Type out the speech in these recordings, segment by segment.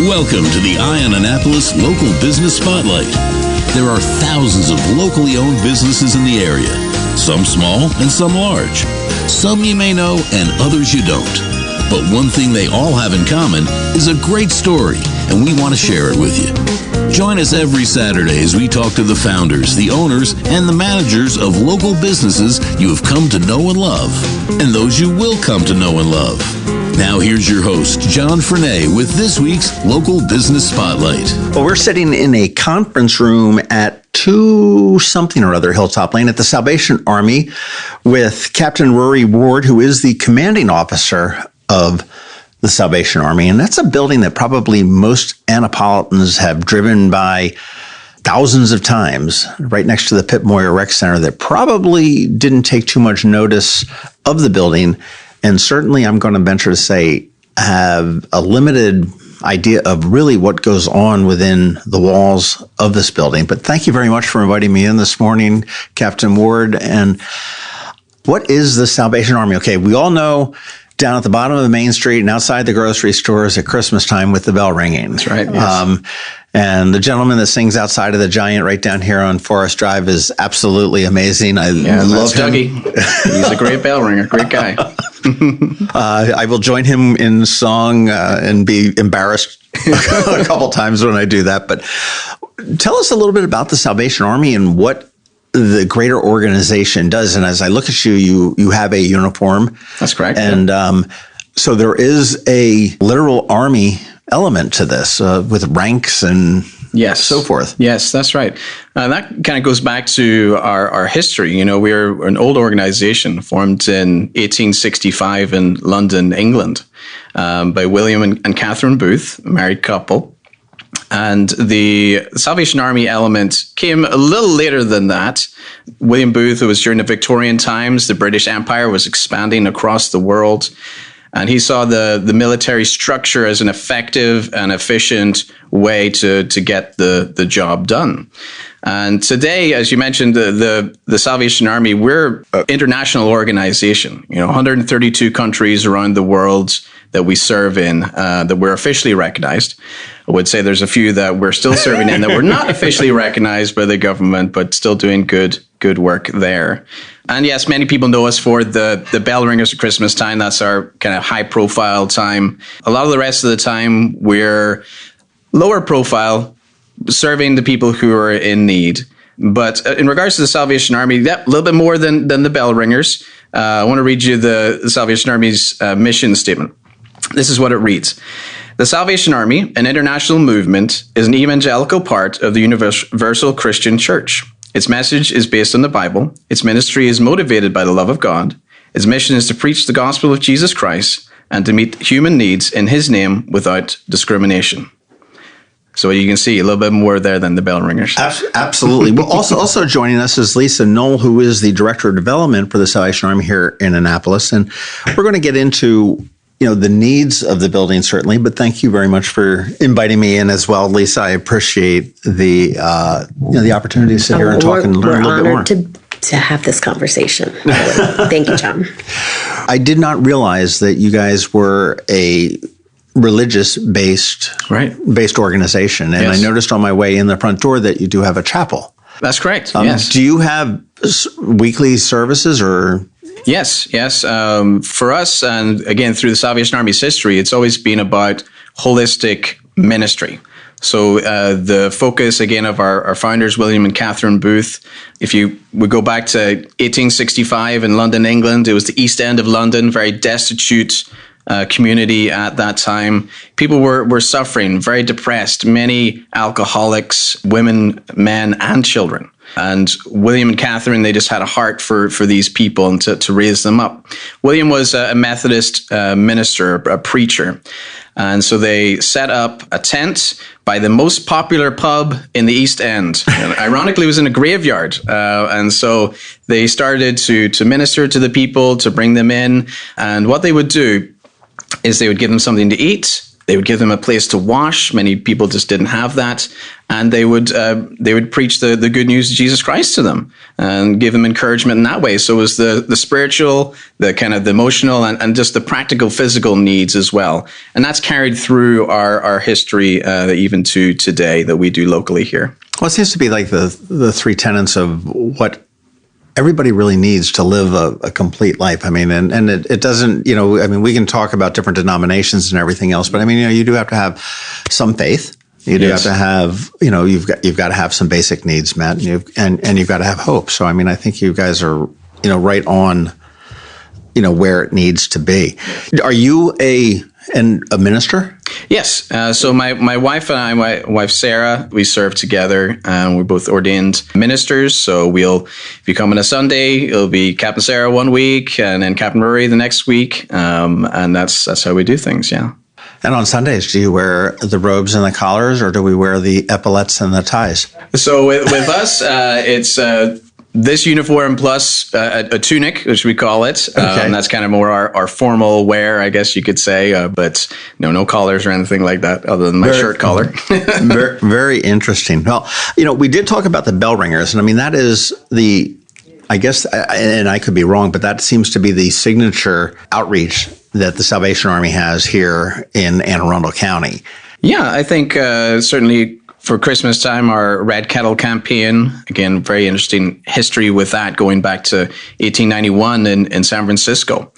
Welcome to the Ion Annapolis Local Business Spotlight. There are thousands of locally owned businesses in the area, some small and some large. Some you may know and others you don't. But one thing they all have in common is a great story, and we want to share it with you. Join us every Saturday as we talk to the founders, the owners, and the managers of local businesses you have come to know and love, and those you will come to know and love. Now here's your host, John Frenay, with this week's Local Business Spotlight. Well, we're sitting in a conference room at 2 something or other Hilltop Lane at the Salvation Army with Captain Ruairi Wood, who is the commanding officer of the Salvation Army. And that's a building that probably most Annapolitans have driven by thousands of times, right next to the Pip Moyer Rec Center, that probably didn't take too much notice of the building. And certainly, I'm going to venture to say, have a limited idea of really what goes on within the walls of this building. But thank you very much for inviting me in this morning, Captain Ward. And what is the Salvation Army? Okay, we all know down at the bottom of the main street and outside the grocery stores at Christmas time with the bell ringing. That's right. Yes. And the gentleman that sings outside of the Giant right down here on Forest Drive is absolutely amazing. I love him. Dougie. He's a great bell ringer, great guy. I will join him in song and be embarrassed a couple times when I do that. But tell us a little bit about the Salvation Army and what the greater organization does. And as I look at you, you have a uniform. That's correct. And so there is a literal army element to this with ranks and so forth. Yes, that's right. That kind of goes back to our history. You know, we're an old organization formed in 1865 in London, England, by William and Catherine Booth, a married couple. And the Salvation Army element came a little later than that. William Booth, it was during the Victorian times, the British Empire was expanding across the world. And he saw the military structure as an effective and efficient way to get the job done. And today, as you mentioned, the Salvation Army, we're an international organization, 132 countries around the world that we serve in, that we're officially recognized. I would say there's a few that we're still serving in that we're not officially recognized by the government, but still doing good work there. And yes, many people know us for the bell ringers at Christmas time. That's our kind of high profile time. A lot of the rest of the time, we're lower profile, serving the people who are in need. But in regards to the Salvation Army, a little bit more than the bell ringers. I want to read you the Salvation Army's mission statement. This is what it reads. The Salvation Army, an international movement, is an evangelical part of the Universal Christian Church. Its message is based on the Bible. Its ministry is motivated by the love of God. Its mission is to preach the gospel of Jesus Christ and to meet human needs in his name without discrimination. So you can see a little bit more there than the bell ringers. Absolutely. Well, also joining us is Lisa Knoll, who is the Director of Development for the Salvation Army here in Annapolis. And we're going to get into the needs of the building, certainly, but thank you very much for inviting me in as well, Lisa. I appreciate the opportunity to sit here and talk and learn a little bit more. We're honored to have this conversation. Thank you, John. I did not realize that you guys were a religious-based organization, and yes. I noticed on my way in the front door that you do have a chapel. That's correct, yes. Do you have weekly services or... Yes. For us, and again, through the Salvation Army's history, it's always been about holistic ministry. So the focus, again, of our founders, William and Catherine Booth, if you would go back to 1865 in London, England, it was the East End of London, very destitute community at that time. People were suffering, very depressed, many alcoholics, women, men, and children. And William and Catherine, they just had a heart for these people and to raise them up. William was a Methodist minister, a preacher. And so they set up a tent by the most popular pub in the East End. And ironically, it was in a graveyard. And so they started to minister to the people, to bring them in. And what they would do is they would give them something to eat, They would give them a place to wash. Many people just didn't have that. And they would preach the good news of Jesus Christ to them and give them encouragement in that way. So it was the spiritual, the kind of the emotional, and just the practical physical needs as well. And that's carried through our history even to today that we do locally here. Well, it seems to be like the three tenets of what everybody really needs to live a complete life. I mean, and it doesn't, we can talk about different denominations and everything else, but I mean, you do have to have some faith. You do have to have, you've got to have some basic needs met, and you've got to have hope. So, I mean, I think you guys are, right on, where it needs to be. Are you a minister? Yes. So my wife and I, my wife Sarah, we serve together. We're both ordained ministers. So if you come on a Sunday, it'll be Captain Sarah one week, and then Captain Ruairi the next week, and that's how we do things. Yeah. And on Sundays, do you wear the robes and the collars, or do we wear the epaulets and the ties? So with us, it's this uniform plus a tunic, which we call it. Okay. That's kind of more our formal wear, I guess you could say. But no collars or anything like that, other than my shirt collar. very, very interesting. Well, we did talk about the bell ringers, and I mean that is I guess, and I could be wrong, but that seems to be the signature outreach that the Salvation Army has here in Anne Arundel County. Yeah, I think certainly for Christmas time, our Red Kettle Campaign, again, very interesting history with that, going back to 1891 in San Francisco.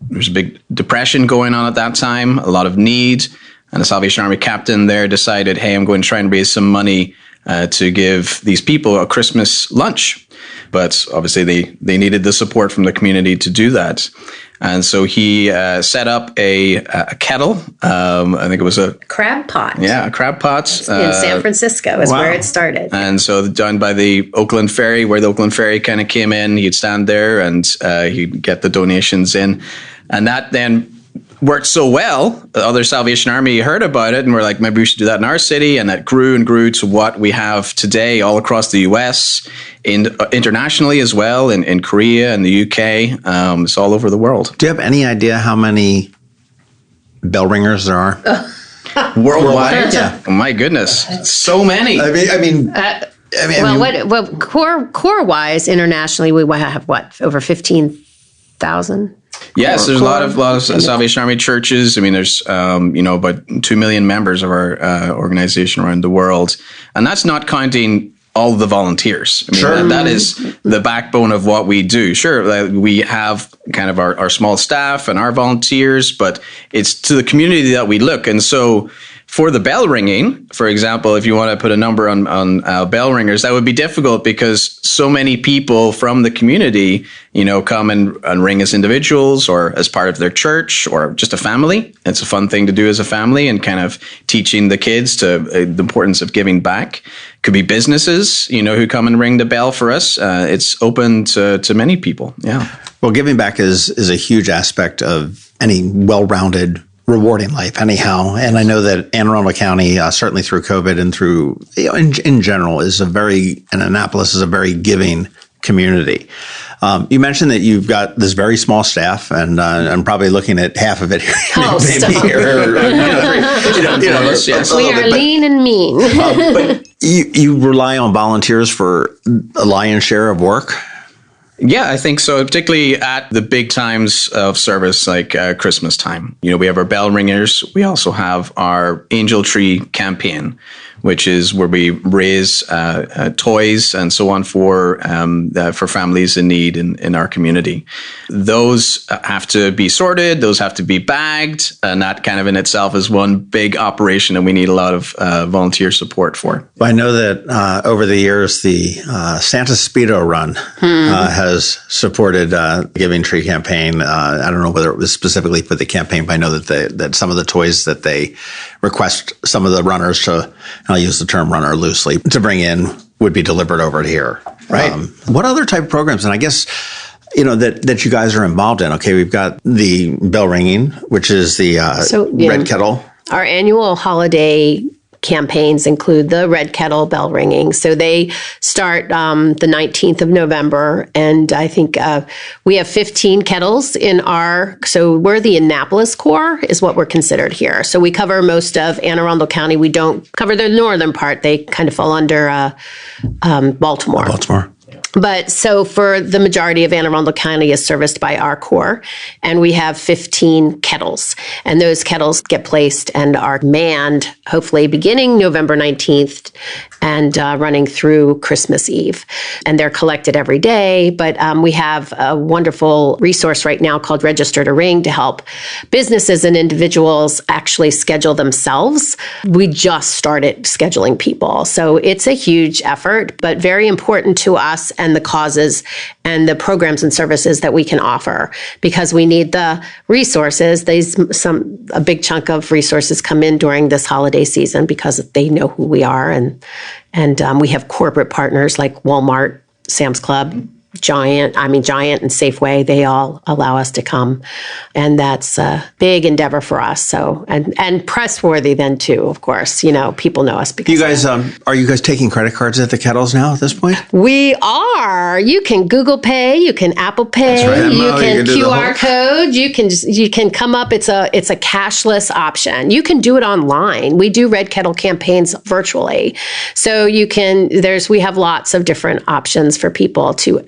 There was a big depression going on at that time, a lot of need, and the Salvation Army captain there decided, hey, I'm going to try and raise some money to give these people a Christmas lunch. But obviously they needed the support from the community to do that. And so he set up a kettle. I think it was a crab pot. Yeah, a crab pot. In San Francisco is where it started. And so down by the Oakland Ferry, where the Oakland Ferry kind of came in, he'd stand there and he'd get the donations in. And that then worked so well, the other Salvation Army heard about it and were like, maybe we should do that in our city. And that grew and grew to what we have today all across the US, internationally as well, in Korea and the UK. It's all over the world. Do you have any idea how many bell ringers there are? Worldwide? Yeah. Oh, my goodness. So many. Core wise, internationally, we have over 15,000. Yes, there's a lot of Salvation Army churches. I mean, there's about 2 million members of our organization around the world, and that's not counting all the volunteers. I mean, that is the backbone of what we do. Sure, we have kind of our small staff and our volunteers, but it's to the community that we look. And so for the bell ringing, for example, if you want to put a number on bell ringers, that would be difficult because so many people from the community, come and ring as individuals or as part of their church or just a family. It's a fun thing to do as a family and kind of teaching the kids to the importance of giving back. Could be businesses, who come and ring the bell for us. It's open to many people. Yeah. Well, giving back is a huge aspect of any well-rounded, rewarding life anyhow. And I know that Anne Arundel County, certainly through COVID and through, in general, and Annapolis is a very giving community. You mentioned that you've got this very small staff, and I'm probably looking at half of it here. We are lean and mean. But you rely on volunteers for a lion's share of work? Yeah, I think so, particularly at the big times of service like Christmas time. We have our bell ringers. We also have our Angel Tree campaign, which is where we raise toys and so on for families in need in our community. Those have to be sorted. Those have to be bagged. And that kind of in itself is one big operation, and we need a lot of volunteer support for. I know that over the years, the Santa Speedo Run has supported the Giving Tree campaign. I don't know whether it was specifically for the campaign, but I know that some of the toys that they request some of the runners to, I'll use the term runner loosely, to bring in would be delivered over to here. Right. What other type of programs? And I guess, that you guys are involved in. Okay, we've got the bell ringing, which is the Red Kettle. Our annual holiday campaigns include the Red Kettle bell ringing. So they start the 19th of November. And I think we have 15 kettles in so we're the Annapolis Corps is what we're considered here. So we cover most of Anne Arundel County. We don't cover the northern part. They kind of fall under Baltimore. But so for the majority of Anne Arundel County is serviced by our Corps, and we have 15 kettles. And those kettles get placed and are manned, hopefully beginning November 19th and running through Christmas Eve. And they're collected every day. But we have a wonderful resource right now called Register to Ring to help businesses and individuals actually schedule themselves. We just started scheduling people. So it's a huge effort, but very important to us and the causes and the programs and services that we can offer, because we need the resources. A big chunk of resources come in during this holiday season because they know who we are, and we have corporate partners like Walmart, Sam's Club, Giant and Safeway. They all allow us to come, and that's a big endeavor for us. So and press-worthy then too, of course. People know us because you guys are you guys taking credit cards at the kettles now at this point? We are. You can Google Pay, you can Apple Pay, that's right. you can QR code. You can come up. It's a cashless option. You can do it online. We do Red Kettle campaigns virtually, so you can. We have lots of different options for people to.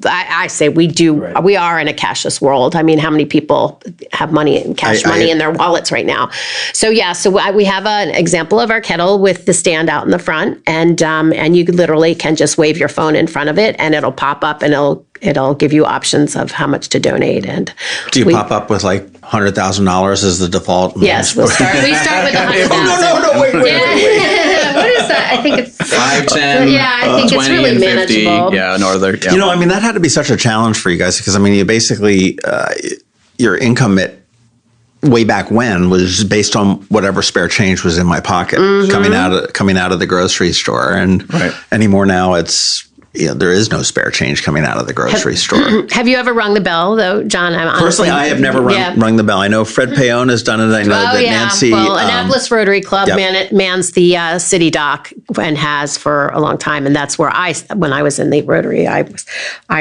I say we do. Right. We are in a cashless world. I mean, how many people have money in their wallets right now? So we have an example of our kettle with the stand out in the front, and you literally can just wave your phone in front of it, and it'll pop up, and it'll give you options of how much to donate. And do you pop up with like $100,000 as the default? Yes, we start with $100,000. No, wait. What is that? I think it's 5, 10. Yeah, I think 20 it's really and 50. manageable. Yeah, northern. Yeah. That had to be such a challenge for you guys because you basically your income way back when was based on whatever spare change was in my pocket coming out of the grocery store, and anymore now it's. There is no spare change coming out of the grocery store. Have you ever rung the bell, though, John? Personally, I have never rung the bell. I know Fred Payon has done it. I know that Nancy. Well, Annapolis Rotary Club mans the city dock and has for a long time, and that's where when I was in the Rotary, I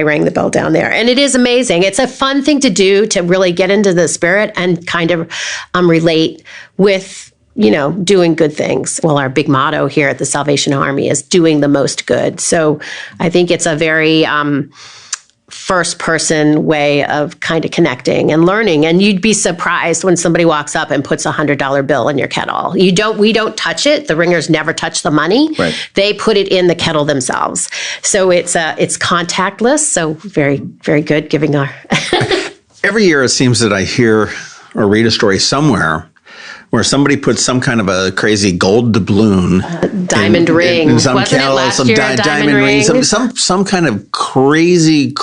rang the bell down there, and it is amazing. It's a fun thing to do to really get into the spirit and kind of relate with. Doing good things. Well, our big motto here at the Salvation Army is doing the most good. So I think it's a very first person way of kind of connecting and learning. And you'd be surprised when somebody walks up and puts $100 bill in your kettle. We don't touch it. The ringers never touch the money. Right. They put it in the kettle themselves. So it's contactless. So very, very good giving our. Every year it seems that I hear or read a story somewhere where somebody puts some kind of a crazy gold doubloon diamond ring. In some Wasn't kettle, it last some year, diamond ring? Some kind of crazy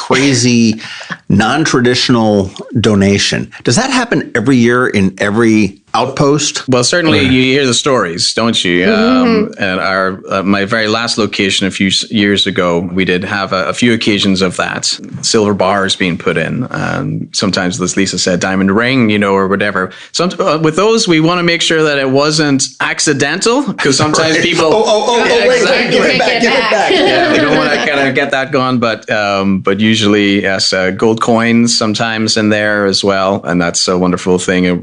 non-traditional donation. Does that happen every year in every outpost? Well, certainly you hear the stories, don't you? At my very last location a few years ago, we did have a few occasions of that. Silver bars being put in. Sometimes, as Lisa said, diamond ring, or whatever. With those, we want to make sure that it wasn't accidental, because sometimes people... Wait, give it back. Yeah, we don't want to kind of get that going, but usually, yes, gold coins sometimes in there as well, and that's a wonderful thing.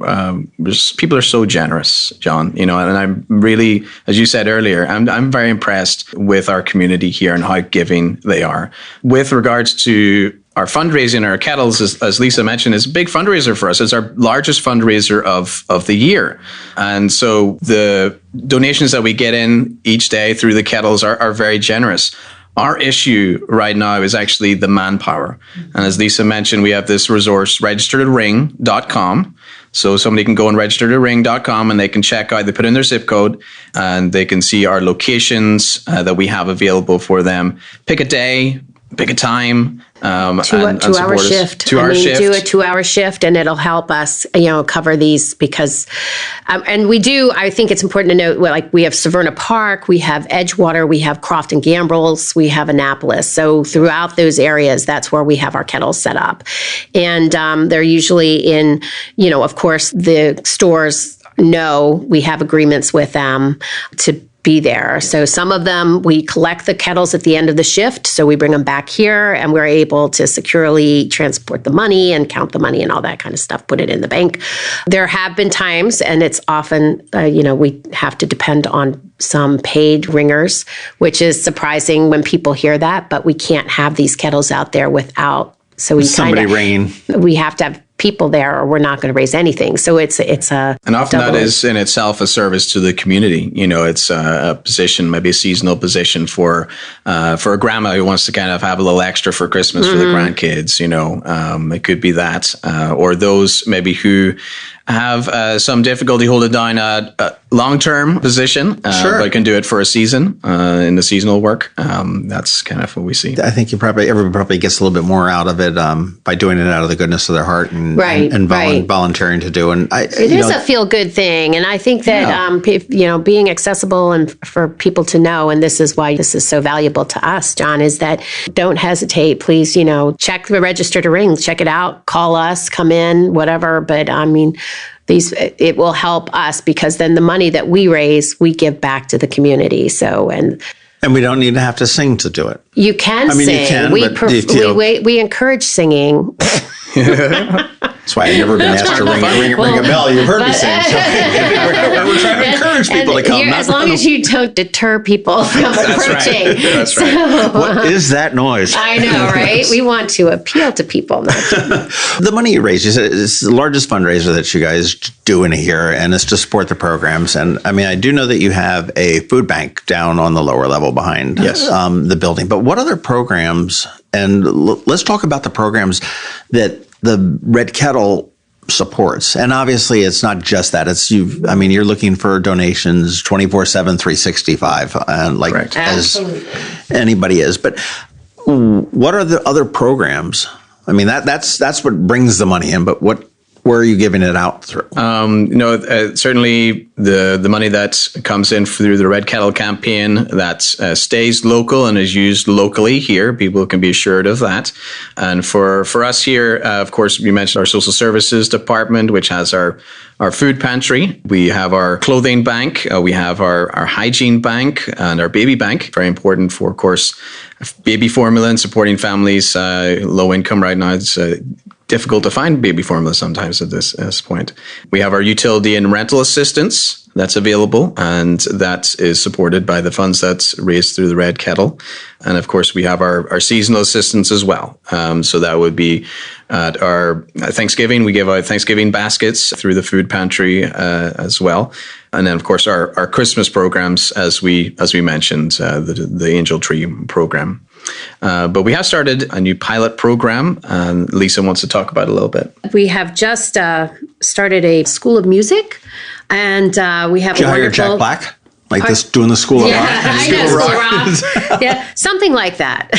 People are so generous, John, and I'm really, as you said earlier, I'm very impressed with our community here and how giving they are. With regards to our fundraising, our kettles, as Lisa mentioned, is a big fundraiser for us. It's our largest fundraiser of the year. And so the donations that we get in each day through the kettles are very generous. Our issue right now is actually the manpower. And as Lisa mentioned, we have this resource, registertoring.com. So somebody can go and registertoring.com and they can check out, they put in their zip code and they can see our locations that we have available for them. Pick a day, pick a time. Two-hour shift. Do a 2-hour shift, and it'll help us, cover these because, and we do. I think it's important to note, like we have Severna Park, we have Edgewater, we have Crofton Gambrels, we have Annapolis. So throughout those areas, that's where we have our kettles set up, and they're usually in, of course, the stores know we have agreements with them to be there. So some of them, we collect the kettles at the end of the shift. So we bring them back here and we're able to securely transport the money and count the money and all that kind of stuff, put it in the bank. There have been times, and it's often, we have to depend on some paid ringers, which is surprising when people hear that, but we can't have these kettles out there without. So we somebody ringing. We have to have people there or we're not going to raise anything. So it's a and often that is in itself a service to the community. It's a position, maybe a seasonal position for a grandma who wants to kind of have a little extra for Christmas for the grandkids. It could be that, or those maybe who have some difficulty holding down a long-term position, but can do it for a season in the seasonal work. That's kind of what we see. I think everybody probably gets a little bit more out of it by doing it out of the goodness of their heart and volunteering to do. And it is a feel-good thing, and I think that being accessible and for people to know, and this is why this is so valuable to us, John, is that don't hesitate. Please, check the register to ring, check it out, call us, come in, whatever. But it will help us because then the money that we raise, we give back to the community. And we don't need to have to sing to do it. You can sing. You can, we encourage singing. That's why I've never been asked to ring a bell. You've heard me sing. So we're trying to encourage people to come. As long as you don't deter people from approaching. That's right. What is that noise? I know, right? We want to appeal to people. The money you raise is the largest fundraiser that you guys do in a year, and it's to support the programs. And I do know that you have a food bank down on the lower level behind the building. But what other programs, and let's talk about the programs that the Red Kettle supports. And obviously it's not just that. You're looking for donations 24/7, 365, as anybody is. But what are the other programs? That's what brings the money in, but where are you giving it out through? Certainly the money that comes in through the Red Kettle Campaign that stays local and is used locally here. People can be assured of that. And for us here, of course, we mentioned our social services department, which has our food pantry. We have our clothing bank. We have our hygiene bank and our baby bank. Very important for, of course, baby formula and supporting families low income right now. It's difficult to find baby formula sometimes at this point. We have our utility and rental assistance that's available, and that is supported by the funds that's raised through the Red Kettle. And of course, we have our seasonal assistance as well. So that would be at our Thanksgiving. We give out Thanksgiving baskets through the food pantry as well. And then, of course, our Christmas programs, as we mentioned, the Angel Tree program. But we have started a new pilot program, and Lisa wants to talk about it a little bit. We have just started a school of music, and we have Did you hire Jack Black? Doing the School of Rock? I know, School of Rock. Yeah, something like that.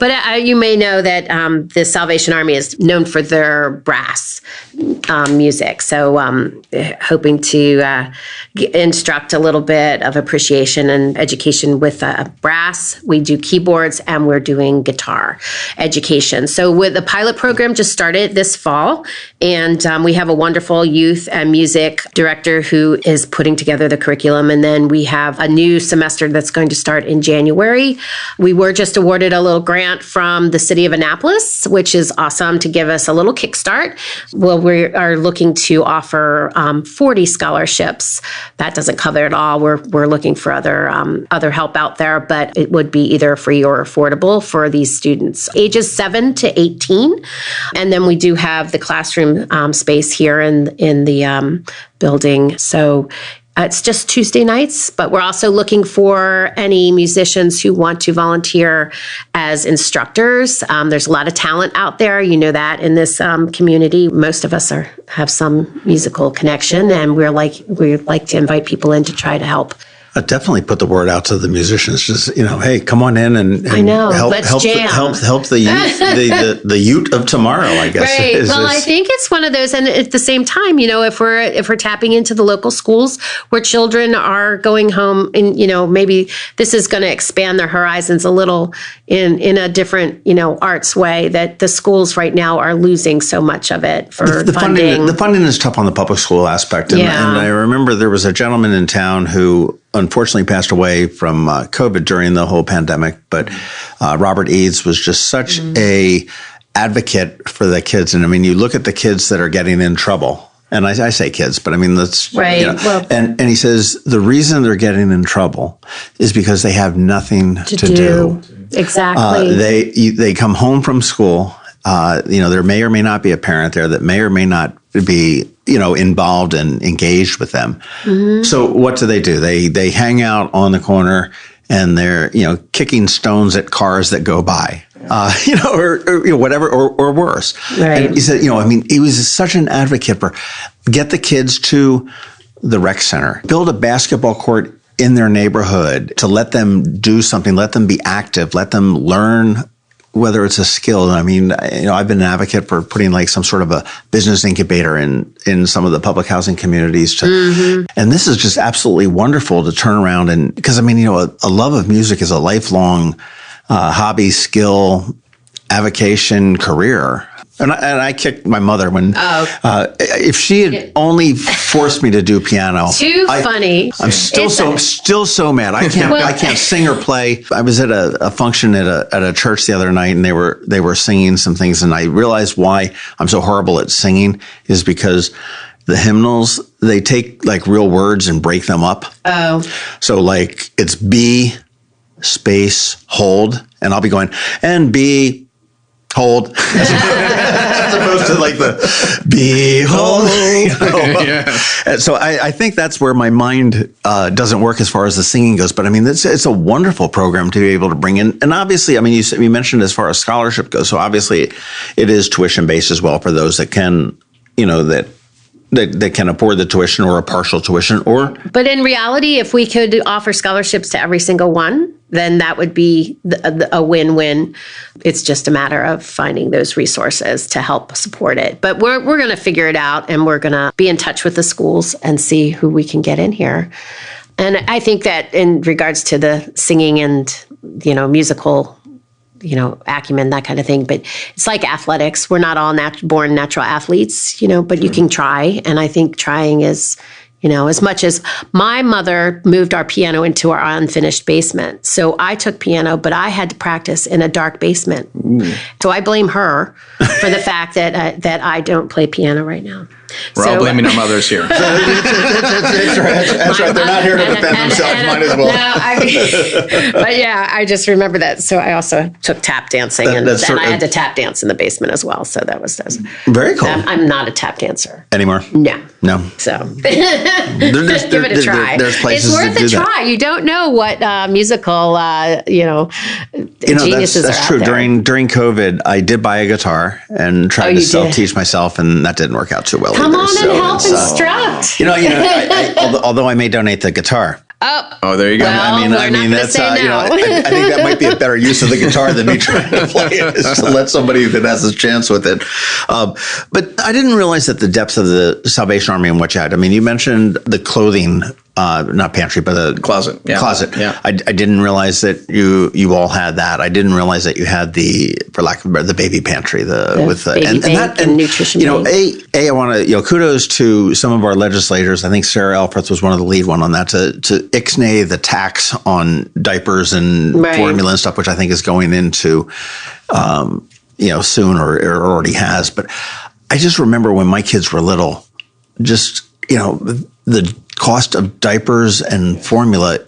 But you may know that the Salvation Army is known for their brass music. So hoping to instruct a little bit of appreciation and education with brass. We do keyboards and we're doing guitar education. So with the pilot program just started this fall, and we have a wonderful youth and music director who is putting together the curriculum. And then we have a new semester that's going to start in January. We were just awarded a little grant from the city of Annapolis, which is awesome, to give us a little kickstart. Well, we are looking to offer 40 scholarships. That doesn't cover it all. We're looking for other help out there, but it would be either free or affordable for these students, ages 7 to 18. And then we do have the classroom space here in the building. So it's just Tuesday nights, but we're also looking for any musicians who want to volunteer as instructors. There's a lot of talent out there. You know that in this community, most of us have some musical connection, and we'd like to invite people in to try to help Definitely put the word out to the musicians. Just, hey, come on in and I know. help Let's help jam. help the youth, the youth of tomorrow, I guess. Right. Well, I think it's one of those, and at the same time, if we're tapping into the local schools where children are going home, and maybe this is going to expand their horizons a little in a different arts way, that the schools right now are losing so much of it for the funding. The funding is tough on the public school aspect, and I remember there was a gentleman in town who unfortunately passed away from COVID during the whole pandemic. But Robert Eads was just such a advocate for the kids. And I mean, you look at the kids that are getting in trouble. And I say kids, but I mean, that's right. Well, and he says the reason they're getting in trouble is because they have nothing to do. Exactly. They come home from school. There may or may not be a parent there that may or may not be, involved and engaged with them. Mm-hmm. So what do? They hang out on the corner and they're, kicking stones at cars that go by, or whatever, or worse. Right. And he said, he was such an advocate for get the kids to the rec center, build a basketball court in their neighborhood to let them do something, let them be active, let them learn whether it's a skill. I mean, I've been an advocate for putting like some sort of a business incubator in some of the public housing communities. And this is just absolutely wonderful to turn around and, because I mean, a love of music is a lifelong hobby, skill, avocation, career. And I kicked my mother when, if she had only forced me to do piano. Funny. I'm still so mad. I can't sing or play. I was at a function at a church the other night, and they were singing some things, and I realized why I'm so horrible at singing is because the hymnals, they take like real words and break them up. Oh. So like it's B space hold, and I'll be going and B hold as opposed to like the behold. And so I think that's where my mind doesn't work as far as the singing goes. But I mean, it's a wonderful program to be able to bring in. And obviously, I mean, you mentioned as far as scholarship goes. So obviously, it is tuition based as well for those that can, that can afford the tuition or a partial tuition But in reality, if we could offer scholarships to every single one, then that would be a win-win. It's just a matter of finding those resources to help support it. But we're going to figure it out, and we're going to be in touch with the schools and see who we can get in here. And I think that in regards to the singing and, musical acumen, that kind of thing. But it's like athletics. We're not all born natural athletes, but you can try. And I think trying is, as much as my mother moved our piano into our unfinished basement. So I took piano, but I had to practice in a dark basement. So I blame her for the fact that I don't play piano right now. We're all blaming our mothers here. That's right. They're not here to defend themselves. Might as well. But yeah, I just remember that. So I also took tap dancing, and I had to tap dance in the basement as well. So that was very cool. I'm not a tap dancer anymore. No. So just give it a try. There's places it's worth to do a try. That. You don't know what musical geniuses that's are true. out there. During COVID, I did buy a guitar and tried to self-teach myself, and that didn't work out too well. Come on and help instruct. Although I may donate the guitar. Oh, there you go. Well, I mean that's no. I think that might be a better use of the guitar than me trying to play it, is to let somebody that has a chance with it. But I didn't realize that the depth of the Salvation Army and what you had. I mean, you mentioned the clothing, not pantry, but the closet. Yeah. Closet. Yeah. I didn't realize that you all had that. I didn't realize that you had for lack of a better, the baby pantry, and nutrition. I want to kudos to some of our legislators. I think Sarah Elfreth was one of the lead one on that to ixnay the tax on diapers and formula and stuff, which I think is going into soon or already has. But I just remember when my kids were little, just the cost of diapers and formula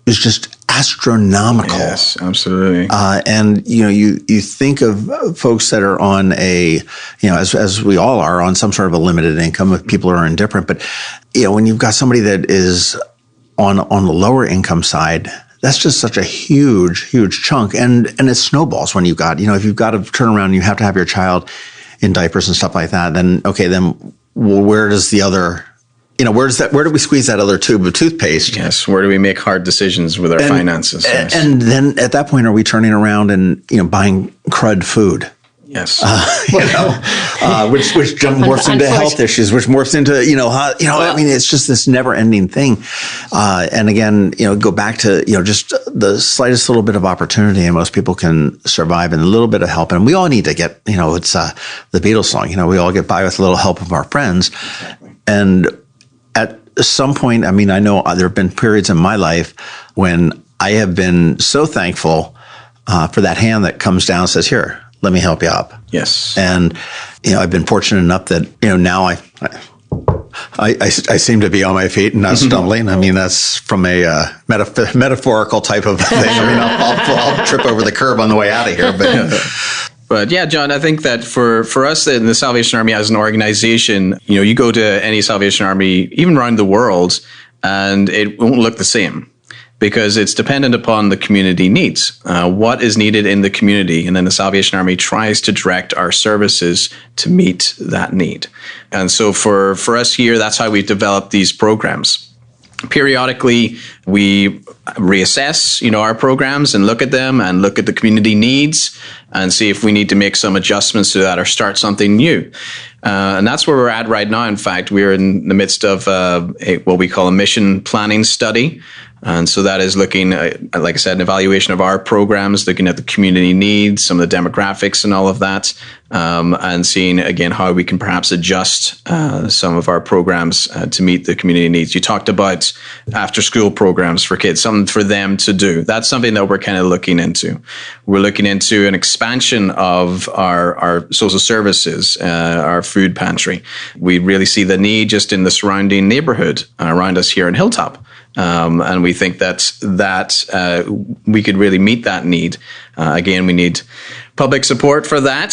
is just astronomical. Yes, absolutely. And you think of folks that are on as we all are on some sort of a limited income. If people are indifferent, but when you've got somebody that is on the lower income side, that's just such a huge chunk, and it snowballs when you've got if you've got to turn around and you have to have your child in diapers and stuff like that. Then where does the other where do we squeeze that other tube of toothpaste? Yes. Where do we make hard decisions with our finances? Yes. And then at that point, are we turning around and, buying crud food? Yes. Which morphs into health issues, which morphs into, it's just this never ending thing. And again, go back to, just the slightest little bit of opportunity and most people can survive, and a little bit of help. And we all need to get, it's the Beatles song, we all get by with a little help of our friends. And at some point, I know there have been periods in my life when I have been so thankful for that hand that comes down and says, here, let me help you up. Yes. And, I've been fortunate enough that, now I seem to be on my feet and not stumbling. That's from a metaphorical type of thing. I'll trip over the curb on the way out of here. But yeah, John, I think that for us in the Salvation Army as an organization, you go to any Salvation Army, even around the world, and it won't look the same, because it's dependent upon the community needs. What is needed in the community? And then the Salvation Army tries to direct our services to meet that need. And so for us here, that's how we've developed these programs. Periodically, we reassess, our programs and look at them and look at the community needs and see if we need to make some adjustments to that or start something new. And that's where we're at right now. In fact, we're in the midst of what we call a mission planning study. And so that is looking, like I said, an evaluation of our programs, looking at the community needs, some of the demographics and all of that, and seeing, again, how we can perhaps adjust some of our programs to meet the community needs. You talked about after-school programs for kids, something for them to do. That's something that we're kind of looking into. We're looking into an expansion of our social services, our food pantry. We really see the need just in the surrounding neighborhood around us here in Hilltop. And we think that we could really meet that need. Again, we need public support for that.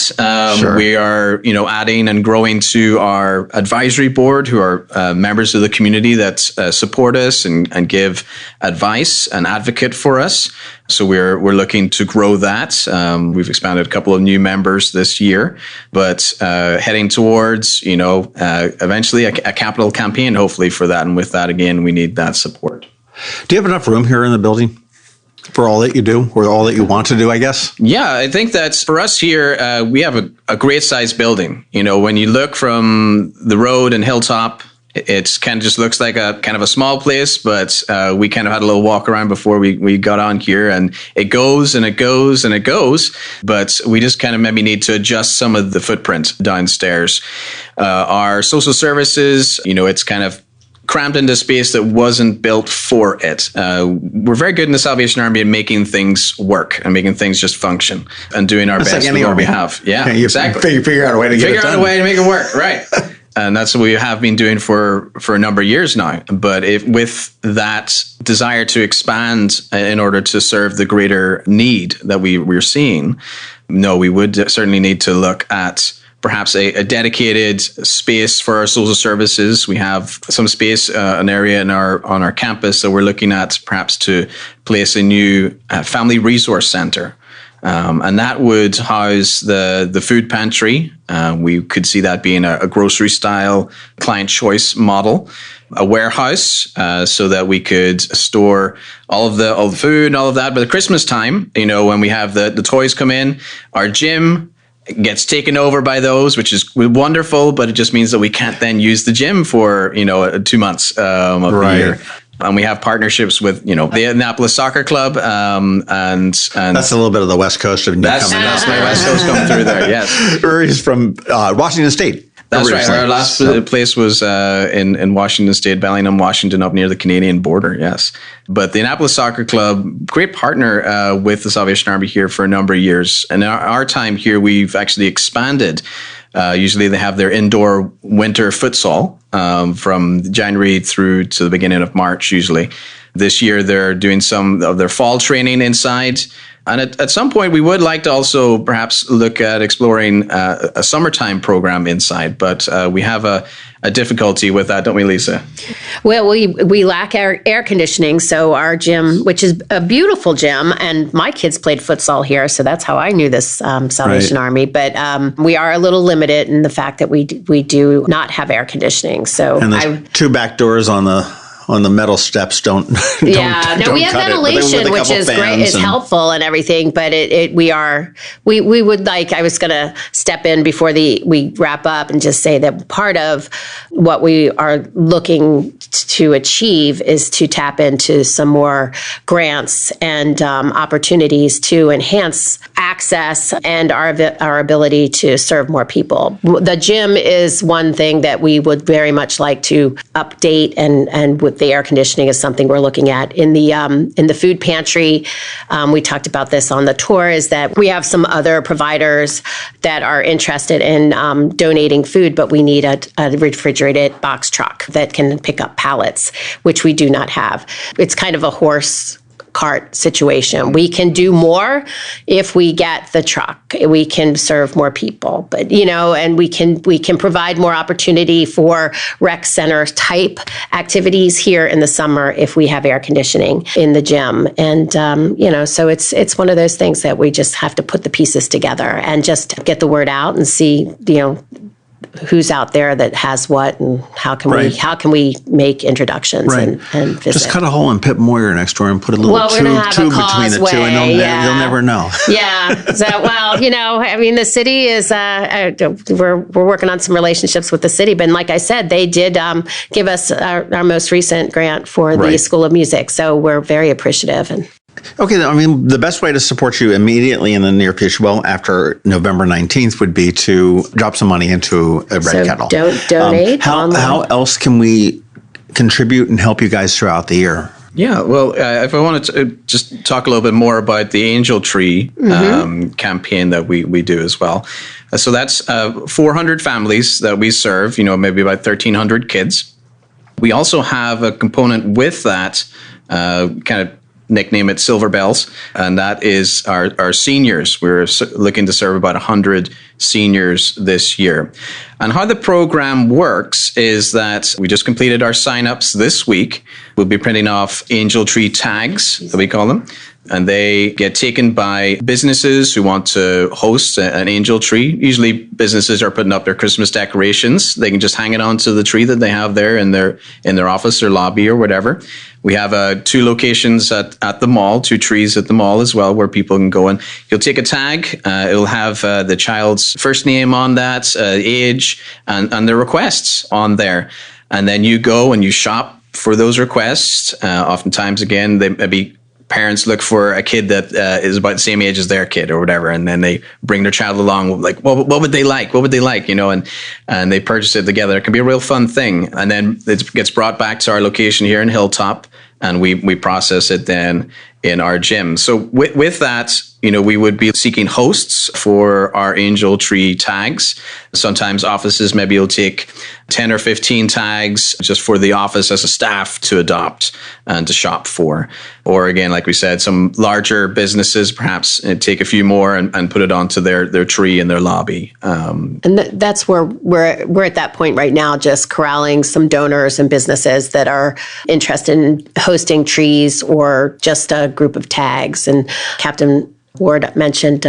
Sure. We are, adding and growing to our advisory board, who are members of the community that support us and give advice and advocate for us. So we're looking to grow that. We've expanded a couple of new members this year, but heading towards, eventually a capital campaign, hopefully, for that. And with that, again, we need that support. Do you have enough room here in the building for all that you do, or all that you want to do, I guess? Yeah, I think that for us here, we have a great sized building. When you look from the road in Hilltop, it's kind of just looks like a kind of a small place, but we kind of had a little walk around before we got on here, and it goes and it goes and it goes, but we just kind of maybe need to adjust some of the footprint downstairs. Our social services, it's kind of crammed into space that wasn't built for it. We're very good in the Salvation Army at making things work and making things just function and doing our best with what we have. Yeah, exactly. Figure out a way to get it done. Figure out a way to make it work, right. And that's what we have been doing for a number of years now. But with that desire to expand in order to serve the greater need that we're seeing, we would certainly need to look at perhaps a dedicated space for our social services. We have some space, an area on our campus that we're looking at perhaps to place a new family resource center. And that would house the food pantry. We could see that being a grocery style client choice model, a warehouse, so that we could store all of the food and all of that. But at Christmas time, when we have the toys come in, our gym gets taken over by those, which is wonderful, but it just means that we can't then use the gym for, 2 months of the year. And we have partnerships with, the Annapolis Soccer Club, and that's a little bit of the West Coast of that's my West Coast coming through there. Yes, Ruairi's from Washington State. That's right. Our last place was in Washington State, Bellingham, Washington, up near the Canadian border. Yes, but the Annapolis Soccer Club, great partner with the Salvation Army here for a number of years. And in our time here, we've actually expanded. Usually they have their indoor winter futsal from January through to the beginning of March, usually. This year, they're doing some of their fall training inside. And at some point, we would like to also perhaps look at exploring a summertime program inside. But we have a a difficulty with that, don't we, Lisa? Well, we lack air conditioning, so our gym, which is a beautiful gym, and my kids played futsal here, so that's how I knew this Salvation Army. But we are a little limited in the fact that we do not have air conditioning. So and the two back doors on the metal steps don't we have ventilation, which is great. It's helpful and everything, but we would like, I was going to step in before we wrap up and just say that part of what we are looking to achieve is to tap into some more grants and opportunities to enhance access and our ability to serve more people. The gym is one thing that we would very much like to update, and with the air conditioning is something we're looking at. In the food pantry, we talked about this on the tour, is that we have some other providers that are interested in donating food, but we need a refrigerated box truck that can pick up pallets, which we do not have. It's kind of a horse cart situation. We can do more if we get the truck. We can serve more people, but and we can provide more opportunity for rec center type activities here in the summer if we have air conditioning in the gym. And so it's one of those things that we just have to put the pieces together and just get the word out and see who's out there that has what, and how can we make introductions and visit. Just cut a hole in Pip Moyer next door and put a little tube between the two, and you'll never know. Yeah. So, the city is, we're working on some relationships with the city, but like I said, they did give us our most recent grant for the School of Music. So we're very appreciative. Okay, the best way to support you immediately in the near future, after November 19th, would be to drop some money into a Red Kettle. Don't donate. How else can we contribute and help you guys throughout the year? Yeah, well, if I wanted to just talk a little bit more about the Angel Tree campaign that we do as well. So that's 400 families that we serve, maybe about 1,300 kids. We also have a component with that, kind of nickname it Silver Bells, and that is our seniors. We're looking to serve about 100 seniors this year. And how the program works is that we just completed our signups this week. We'll be printing off Angel Tree tags, that we call them, and they get taken by businesses who want to host an angel tree. Usually businesses are putting up their Christmas decorations. They can just hang it onto the tree that they have there in their office or lobby or whatever. We have 2 locations at the mall, 2 trees at the mall as well, where people can go and you'll take a tag. It'll have the child's first name on that, age, and their requests on there. And then you go and you shop for those requests. Oftentimes, again, they maybe parents look for a kid that is about the same age as their kid or whatever, and then they bring their child along, like, what would they like? What would they like? And they purchase it together. It can be a real fun thing. And then it gets brought back to our location here in Hilltop, and we process it then in our gym. So with that, we would be seeking hosts for our Angel Tree tags. Sometimes offices maybe will take 10 or 15 tags just for the office as a staff to adopt and to shop for. Or again, like we said, some larger businesses perhaps take a few more and put it onto their tree in their lobby. And that's where we're at that point right now, just corralling some donors and businesses that are interested in hosting trees or just a group of tags. And Captain Ward mentioned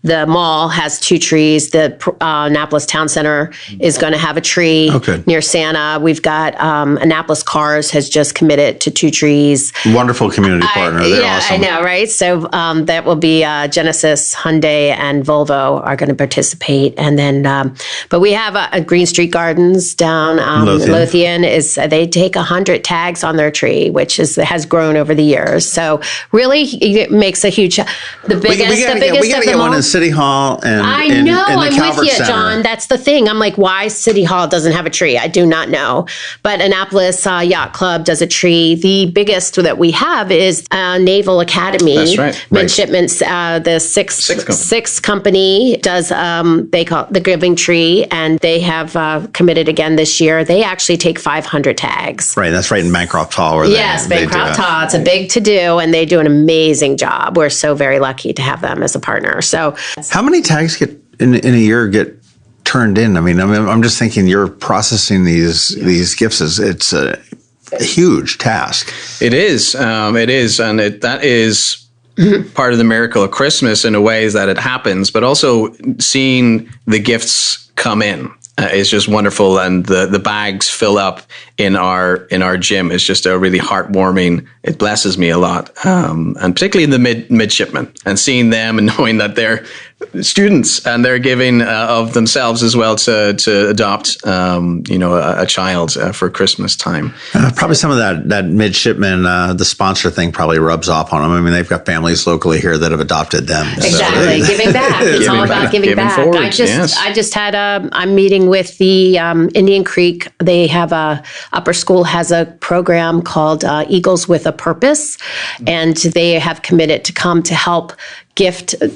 the mall has 2 trees. The Annapolis Town Center is going to have a tree near Santa. We've got Annapolis Cars has just committed to 2 trees. Wonderful community partner. They're awesome. I know, right? So that will be Genesis, Hyundai, and Volvo are going to participate. And then, but we have a Green Street Gardens down Lothian. They take 100 tags on their tree, which has grown over the years. So really, it makes a huge. The biggest of them all. City Hall and I know, in the I'm Calvert with you, Center. John. That's the thing. I'm like, why City Hall doesn't have a tree? I do not know. But Annapolis Yacht Club does a tree. The biggest that we have is Naval Academy. That's right. Midshipmen's, the six company does, they call it the Giving Tree, and they have committed again this year. They actually take 500 tags. Right, that's right in Bancroft Hall. Yes, Bancroft Hall. It's a big to-do, and they do an amazing job. We're so very lucky to have them as a partner. So, how many tags in a year get turned in. I mean, I'm just thinking you're processing these gifts. It's a huge task. It is. And that is part of the miracle of Christmas in a way, is that it happens, but also seeing the gifts come in is just wonderful. And the bags fill up in our gym is just a really heartwarming. It blesses me a lot. And particularly in the midshipmen, and seeing them and knowing that they're students and they're giving of themselves as well to adopt, a child for Christmas time. Probably some of that midshipman, the sponsor thing probably rubs off on them. I mean, they've got families locally here that have adopted them. Exactly. So. Giving back. It's all about giving back. Forward, I just had I'm meeting with the Indian Creek. They have upper school has a program called Eagles with a Purpose, and they have committed to come to help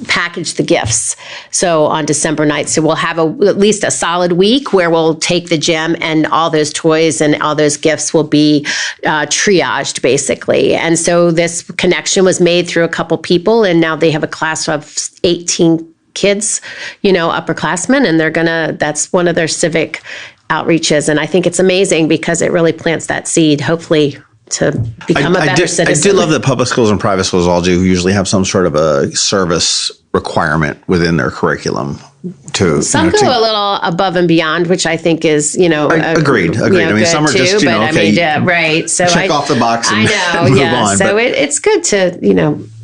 package the gifts. So on December night, so we'll have at least a solid week where we'll take the gym and all those toys and all those gifts will be triaged basically. And so this connection was made through a couple people, and now they have a class of 18 kids, upperclassmen, and that's one of their civic outreaches. And I think it's amazing because it really plants that seed, hopefully, to become a better citizen. I do love that public schools and private schools all do usually have some sort of a service requirement within their curriculum. Some go a little above and beyond, which I think is, agreed. I mean, some are just, right. So check off the box and move on. So it's good to,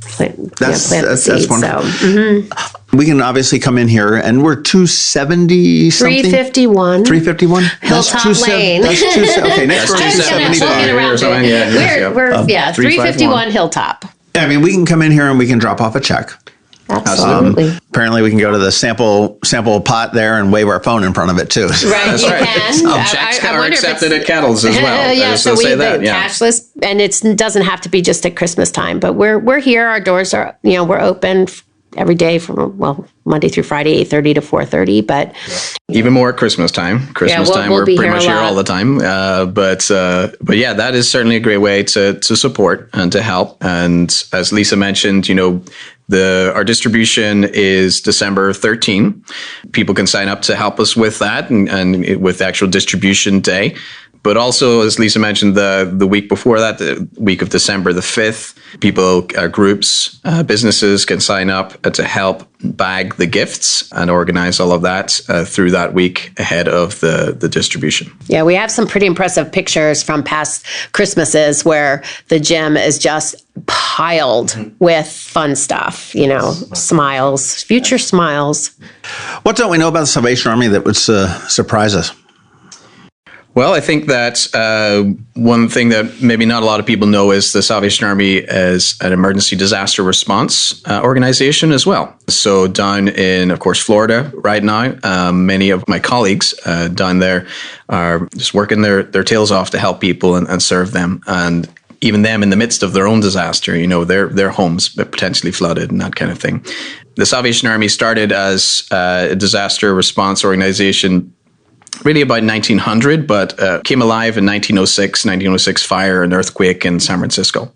plant the seed. That's wonderful. So, we can obviously come in here, and we're 270 something? 351. 351? Hilltop Lane. That's okay, next door is 275. We're 351 Hilltop. I mean, we can come in here and we can drop off a check. Absolutely. Apparently, we can go to the sample pot there and wave our phone in front of it too. Right, you can. Checks are accepted at Kettles as well. So we cashless, and it doesn't have to be just at Christmas time. But we're here. Our doors are we're open every day from Monday through Friday, 8:30 to 4:30. But even more at Christmas time. We're pretty much here all the time. But that is certainly a great way to support and to help. And as Lisa mentioned, our distribution is December 13. People can sign up to help us with that and with the actual distribution day. But also, as Lisa mentioned, the week before that, the week of December the 5th, people, groups, businesses can sign up to help bag the gifts and organize all of that through that week ahead of the distribution. Yeah, we have some pretty impressive pictures from past Christmases where the gym is just piled with fun stuff, smiles, future smiles. What don't we know about the Salvation Army that would surprise us? Well, I think that one thing that maybe not a lot of people know is the Salvation Army is an emergency disaster response organization as well. So down in, of course, Florida right now, many of my colleagues down there are just working their tails off to help people and serve them. And even them in the midst of their own disaster, their homes potentially flooded and that kind of thing. The Salvation Army started as a disaster response organization really about 1900, but came alive in 1906 fire and earthquake in San Francisco.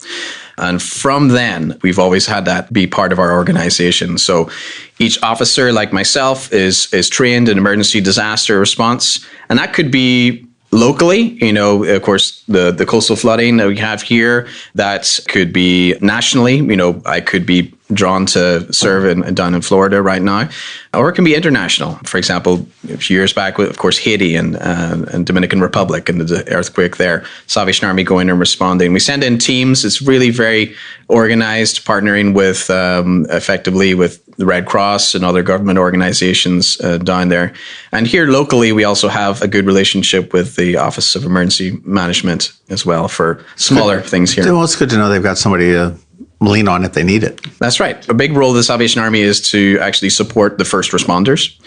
And from then, we've always had that be part of our organization. So each officer, like myself, is trained in emergency disaster response. And that could be locally, of course, the coastal flooding that we have here, that could be nationally. I could be drawn to serve down in Florida right now, or it can be international. For example, a few years back, of course, Haiti and Dominican Republic and the earthquake there, Salvation Army going and responding. We send in teams. It's really very organized, partnering with effectively with the Red Cross and other government organizations down there. And here locally, we also have a good relationship with the Office of Emergency Management as well for smaller things here. Well, it's good to know they've got somebody to lean on if they need it. That's right. A big role of the Salvation Army is to actually support the first responders.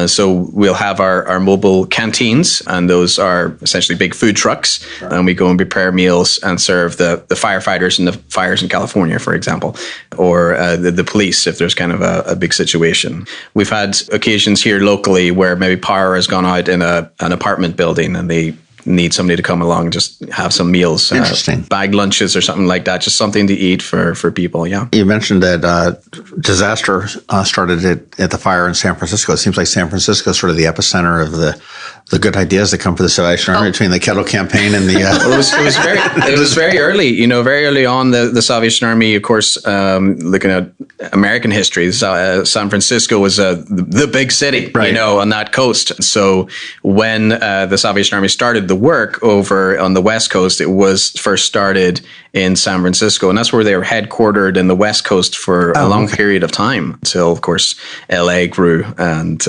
So we'll have our mobile canteens, and those are essentially big food trucks. And we go and prepare meals and serve the firefighters in the fires in California, for example, or the police if there's kind of a big situation. We've had occasions here locally where maybe power has gone out in an apartment building and they need somebody to come along and just have some meals. Interesting. Bag lunches or something like that. Just something to eat for people, yeah. You mentioned that disaster started at the fire in San Francisco. It seems like San Francisco is sort of the epicenter of the good ideas that come for the Salvation Army between the Kettle Campaign and the... Well, it was very early, very early on. The Salvation Army, of course, looking at American history, San Francisco was the big city, right. On that coast. So when the Salvation Army started the work over on the West Coast, it was first started in San Francisco. And that's where they were headquartered in the West Coast for a long period of time until, of course, LA grew and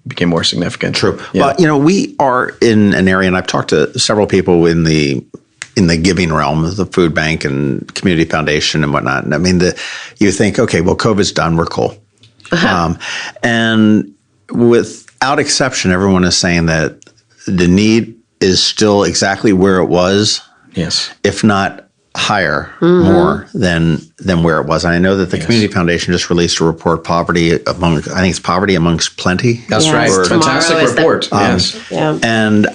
became more significant. True. Yeah. Well, we are in an area, and I've talked to several people in the giving realm, the food bank and community foundation and whatnot. And I mean, you think, okay, well, COVID's done, we're cool. And without exception, everyone is saying that the need is still exactly where it was. Yes. If not higher, more than where it was. And I know that the Community Foundation just released a report, Poverty Amongst Plenty. That's right. Fantastic report. Yes. Yeah. And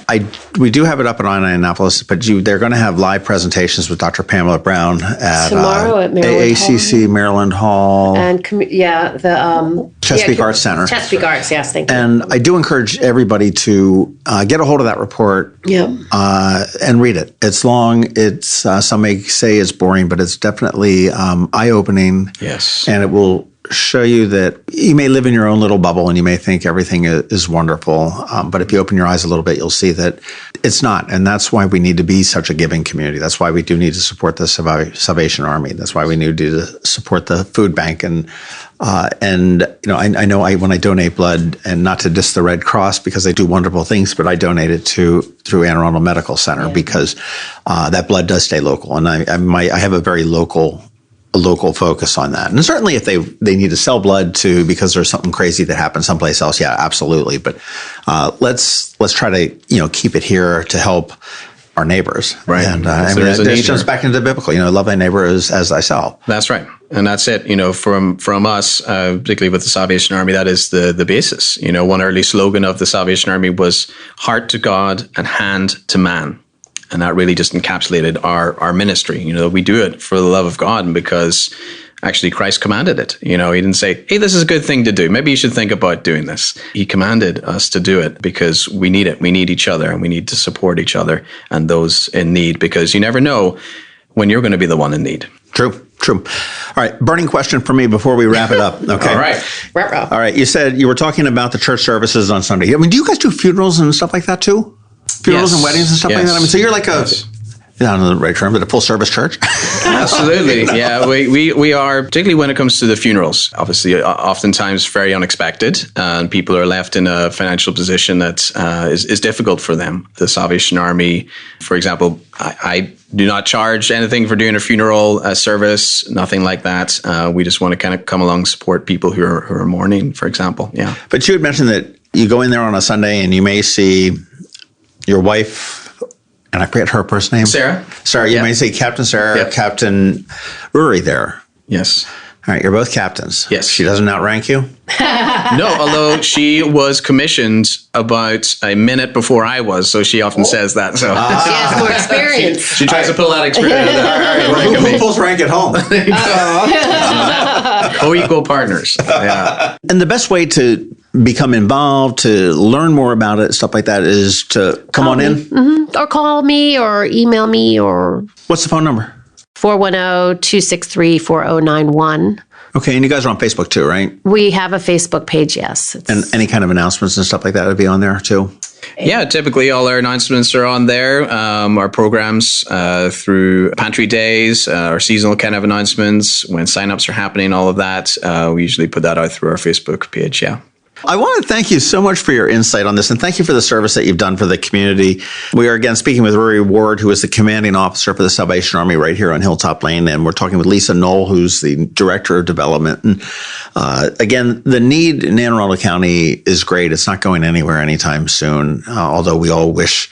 we do have it up at Indianapolis, but they're going to have live presentations with Dr. Pamela Brown at tomorrow at Maryland AACC Hall. Maryland Hall. And the Chesapeake Arts Center. Chesapeake Arts, yes, thank you. And I do encourage everybody to get a hold of that report and read it. It's long. It's some may say it's boring, but it's definitely eye-opening. Yes. And it will show you that you may live in your own little bubble and you may think everything is wonderful. But if you open your eyes a little bit, you'll see that it's not. And that's why we need to be such a giving community. That's why we do need to support the Salvation Army. That's why we need to support the food bank. And I know when I donate blood, and not to diss the Red Cross because they do wonderful things, but I donate it through Anne Arundel Medical Center because that blood does stay local. And I have a very local focus on that. And certainly if they need to sell blood because there's something crazy that happened someplace else, yeah, absolutely. But let's try to keep it here to help our neighbors. Right. And it goes back into the biblical, love thy neighbor as thyself. That's right. And that's it. From us, particularly with the Salvation Army, that is the basis. One early slogan of the Salvation Army was heart to God and hand to man. And that really just encapsulated our ministry. We do it for the love of God and because actually Christ commanded it. He didn't say, hey, this is a good thing to do. Maybe you should think about doing this. He commanded us to do it because we need it. We need each other and we need to support each other and those in need because you never know when you're going to be the one in need. True. All right. Burning question for me before we wrap it up. Okay. All right. All right. You said you were talking about the church services on Sunday. I mean, do you guys do funerals and stuff like that too? Funerals and weddings and stuff like that? I mean, so you're like I don't know the right term, but a full-service church? Absolutely, yeah. We are, particularly when it comes to the funerals, obviously, oftentimes very unexpected, and people are left in a financial position that is difficult for them. The Salvation Army, for example, I do not charge anything for doing a funeral service, nothing like that. We just want to kind of come along and support people who are mourning, for example, yeah. But you had mentioned that you go in there on a Sunday and you may see your wife, and I forget her first name. Sarah, you may say Captain Sarah, Captain Ruairi there. Yes. All right, you're both captains. Yes. She doesn't outrank you? No, although she was commissioned about a minute before I was, so she often says that. So she has more experience. She tries to pull that experience. Who pulls rank at home? Co-equal partners. Yeah. And the best way to become involved, to learn more about it, stuff like that, is to come on in? Mm-hmm. Or call me or email me or... What's the phone number? 410-263-4091. Okay, and you guys are on Facebook too, right? We have a Facebook page, yes. And any kind of announcements and stuff like that would be on there too? Yeah, typically all our announcements are on there. Our programs through pantry days, our seasonal kind of announcements, when signups are happening, all of that. We usually put that out through our Facebook page, yeah. I want to thank you so much for your insight on this, and thank you for the service that you've done for the community. We are, again, speaking with Ruairi Wood, who is the commanding officer for the Salvation Army right here on Hilltop Lane, and we're talking with Lisa Knoll, who's the director of development. And again, the need in Anne Arundel County is great. It's not going anywhere anytime soon, although we all wish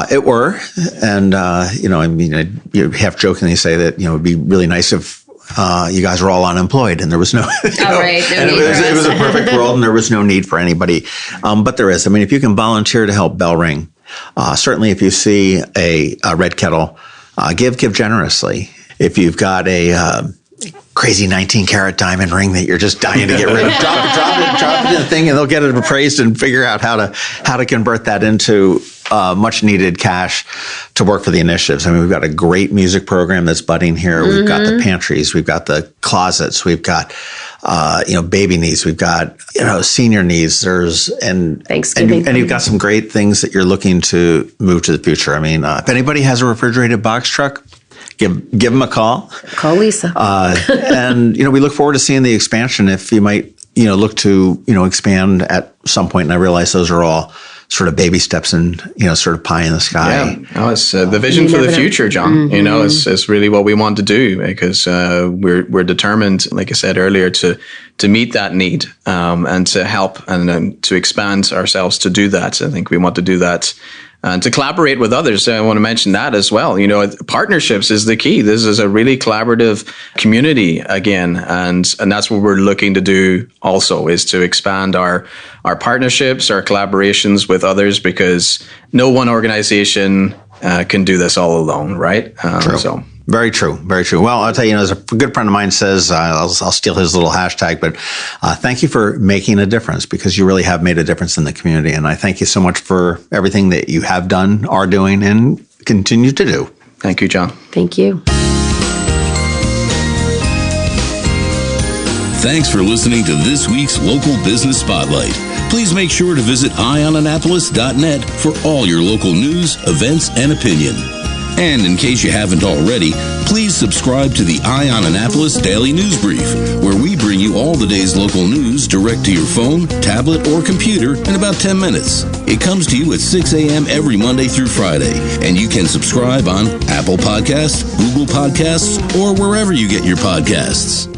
it were. And, you half jokingly say that, it'd be really nice if you guys were all unemployed and there was no, it was a perfect world and there was no need for anybody. But there is. I mean, if you can volunteer to help bell ring Certainly, if you see a Red Kettle, give generously. If you've got a crazy 19-carat diamond ring that you're just dying to get rid of, drop it in the thing, and they'll get it appraised and figure out how to convert that into much needed cash to work for the initiatives. I mean, we've got a great music program that's budding here. We've got the pantries, we've got the closets, we've got baby needs, we've got senior needs. And you've got some great things that you're looking to move to the future. I mean, if anybody has a refrigerated box truck, give them a call. Call Lisa. And we look forward to seeing the expansion. If you might look to expand at some point, and I realize those are all sort of baby steps and sort of pie in the sky. Yeah, it's the vision for the future, John. It's really what we want to do, because we're determined, like I said earlier, to meet that need and to help and to expand ourselves to do that. I think we want to do that. And to collaborate with others. I want to mention that as well. Partnerships is the key. This is a really collaborative community again. And that's what we're looking to do also, is to expand our partnerships, our collaborations with others, because no one organization can do this all alone, right? True. So. Very true. Very true. Well, I'll tell you, as a good friend of mine says, I'll steal his little hashtag, but thank you for making a difference, because you really have made a difference in the community. And I thank you so much for everything that you have done, are doing, and continue to do. Thank you, John. Thank you. Thanks for listening to this week's Local Business Spotlight. Please make sure to visit eyeonannapolis.net for all your local news, events, and opinion. And in case you haven't already, please subscribe to the Eye on Annapolis Daily News Brief, where we bring you all the day's local news direct to your phone, tablet, or computer in about 10 minutes. It comes to you at 6 a.m. every Monday through Friday, and you can subscribe on Apple Podcasts, Google Podcasts, or wherever you get your podcasts.